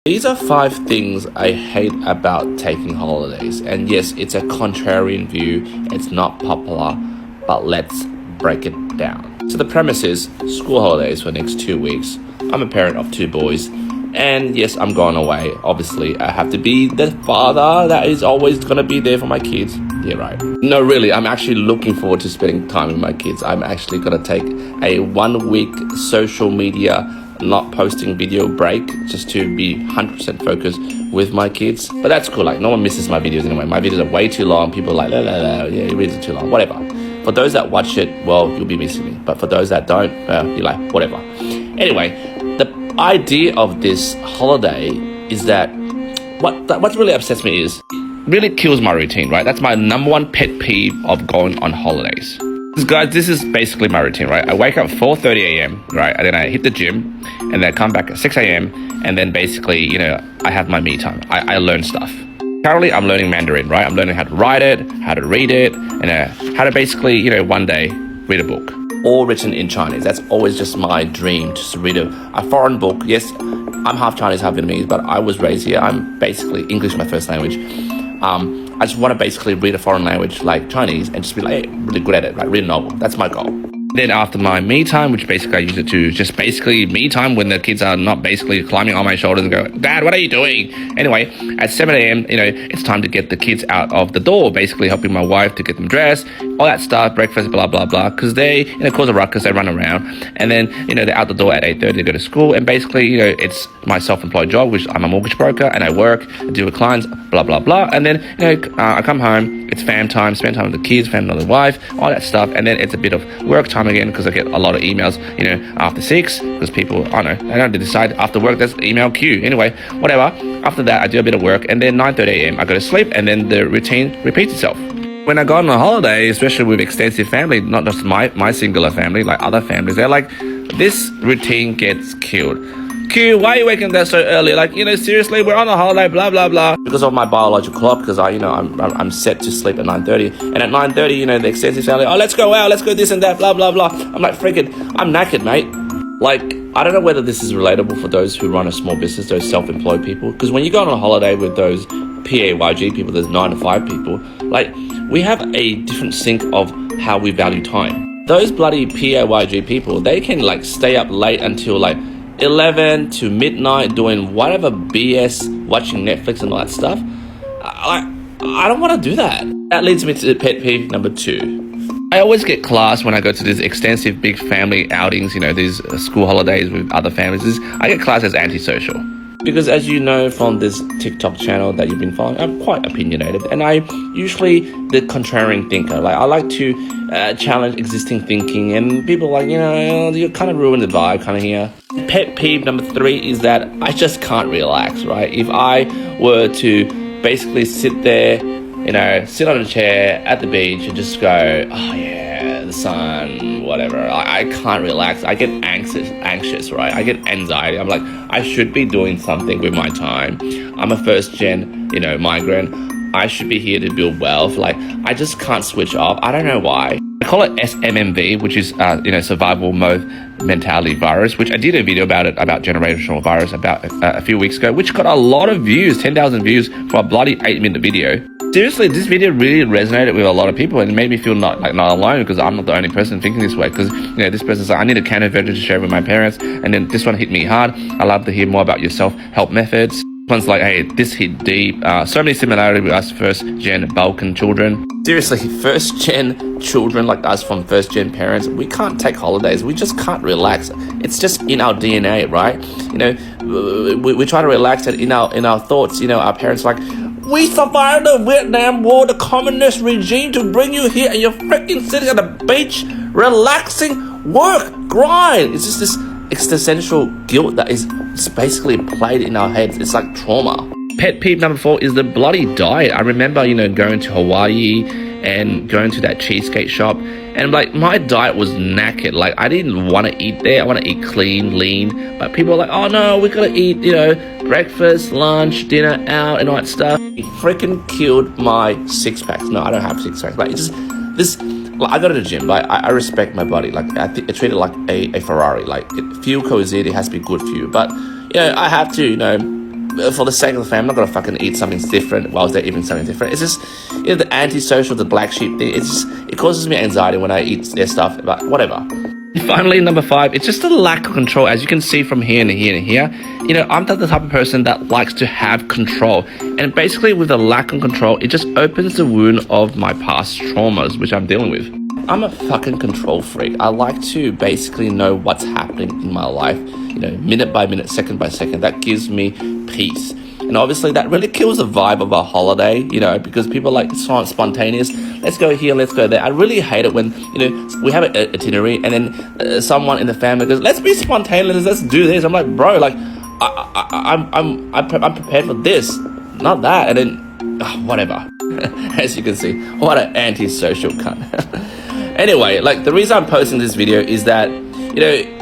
These are 5 things I hate about taking holidays. And yes, it's a contrarian view. It's not popular, but let's break it down. So the premise is school holidays for the next 2 weeks. I'm a parent of 2 boys. And yes, I'm going away. Obviously, I have to be the father that is always going to be there for my kids. Yeah, right. No, really, I'm actually looking forward to spending time with my kids. I'm actually going to take a 1-week social media not posting video break just to be 100% focused with my kids. But that's cool. Like, no one misses my videos anyway. My videos are way too long. People are like, yeah, your videos are too long. Whatever. For those that watch it, well, you'll be missing me. But for those that don't, you're like, whatever. Anyway, the idea of this holiday is that what really upsets me is really kills my routine, right? That's my number 1 pet peeve of going on holidays. Guys, this is basically my routine, right? I wake up 4:30 a.m., right? And then I hit the gym, and then I come back at 6 a.m. And then basically, I have my me time. I learn stuff. Currently, I'm learning Mandarin, right? I'm learning how to write it, how to read it, and how to basically, one day read a book. All written in Chinese. That's always just my dream, just to read a foreign book. Yes, I'm half Chinese, half Vietnamese, but I was raised here. I'm basically English, my first language. I just want to basically read a foreign language like Chinese and just be like, hey, really good at it, right? Read a novel. That's my goal. Then after my me time, which basically I use it to just basically me time when the kids are not basically climbing on my shoulders and go, Dad, what are you doing? Anyway, at 7 a.m., it's time to get the kids out of the door, basically helping my wife to get them dressed, all that stuff, breakfast, blah, blah, blah, because they, cause a ruckus, they run around. And then, they're out the door at 8:30, they go to school. And basically, it's my self-employed job, which I'm a mortgage broker and I work, I deal with clients, blah, blah, blah. And then, I come home, it's fam time, spend time with the kids, fam with the wife, all that stuff. And then it's a bit of work time again because I get a lot of emails, after 6 because people, I don't decide after work, there's email queue. Anyway, whatever. After that, I do a bit of work and then 9:30 a.m. I go to sleep and then the routine repeats itself. When I go on a holiday, especially with extensive family, not just my singular family, like other families, they're like, this routine gets killed. Q, why are you waking up so early? Like, seriously, we're on a holiday, blah, blah, blah. Because of my biological clock, because I'm set to sleep at 9:30. And at 9:30, the extensive family, let's go out, let's go this and that, blah, blah, blah. I'm like, freaking, I'm knackered, mate. Like, I don't know whether this is relatable for those who run a small business, those self-employed people. Because when you go on a holiday with those PAYG people, those 9-to-5 people, like, we have a different sync of how we value time. Those bloody PAYG people, they can, like, stay up late until, like, 11 to midnight doing whatever BS, watching Netflix and all that stuff. I don't want to do that. That leads me to pet peeve number 2. I always get class when I go to these extensive big family outings, these school holidays with other families. I get class as antisocial. Because as you know from this TikTok channel that you've been following, I'm quite opinionated. And I'm usually the contrarian thinker. Like, I like to challenge existing thinking. And people are like, you kind of ruin the vibe kind of here. Pet peeve number 3 is that I just can't relax, right? If I were to basically sit there, sit on a chair at the beach and just go, oh yeah, the sun, whatever. I can't relax. I get anxious, right? I get anxiety. I'm like, I should be doing something with my time. I'm a first-gen, migrant. I should be here to build wealth. Like, I just can't switch off. I don't know why. I call it SMMV, which is, survival mode mentality virus, which I did a video about generational virus about a few weeks ago, which got a lot of views, 10,000 views for a bloody 8-minute video. Seriously, this video really resonated with a lot of people and it made me feel not alone because I'm not the only person thinking this way. Because, this person's like, I need a can of to share with my parents. And then this one hit me hard. I love to hear more about your self-help methods. One's like, hey, this hit deep. So many similarities with us first-gen Balkan children. Seriously, first-gen children like us from first-gen parents, we can't take holidays. We just can't relax. It's just in our DNA, right? We try to relax it in our thoughts. Our parents are like, we survived the Vietnam War, the communist regime to bring you here, and you're freaking sitting at the beach, relaxing, work, grind. It's just this existential guilt that is basically played in our heads. It's like trauma. Pet peeve number 4 is the bloody diet. I remember, going to Hawaii and going to that cheesecake shop, and like my diet was knackered. Like, I didn't want to eat there. I want to eat clean, lean. But people are like, oh no, we gotta eat, breakfast, lunch, dinner, out, and all that stuff. It freaking killed my 6-packs. No, I don't have 6-packs. Like, it's just this. Like, I go to the gym. Like, I respect my body. Like, I treat it like a Ferrari. Like, fuel goes in, it has to be good fuel. But I have to, for the sake of the family, I'm not gonna fucking eat something different whilst they're eating something different. It's just, the antisocial, the black sheep thing. It causes me anxiety when I eat their stuff. But whatever. Finally, number 5, it's just a lack of control. As you can see from here and here and here, I'm the type of person that likes to have control. And basically with the lack of control, it just opens the wound of my past traumas, which I'm dealing with. I'm a fucking control freak. I like to basically know what's happening in my life, minute by minute, second by second. That gives me peace. And obviously that really kills the vibe of a holiday, because people like spontaneous. Let's go here, let's go there. I really hate it when, we have an itinerary and then someone in the family goes, let's be spontaneous, let's do this. I'm like, bro, like, I'm prepared for this, not that. And then, whatever. As you can see, what an antisocial cunt. Anyway, like, the reason I'm posting this video is that,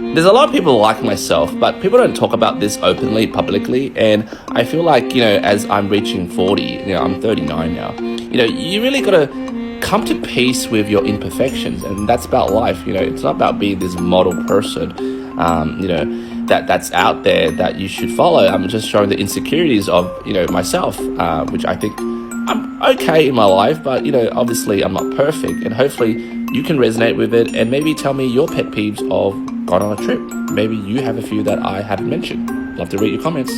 there's a lot of people like myself, but people don't talk about this openly, publicly. And I feel like, as I'm reaching 40, I'm 39 now, you really got to come to peace with your imperfections. And that's about life. It's not about being this model person, that's out there that you should follow. I'm just showing the insecurities of, myself, which I think I'm okay in my life, but, obviously I'm not perfect. And hopefully you can resonate with it and maybe tell me your pet peeves of gone on a trip. Maybe you have a few that I haven't mentioned. Love to read your comments.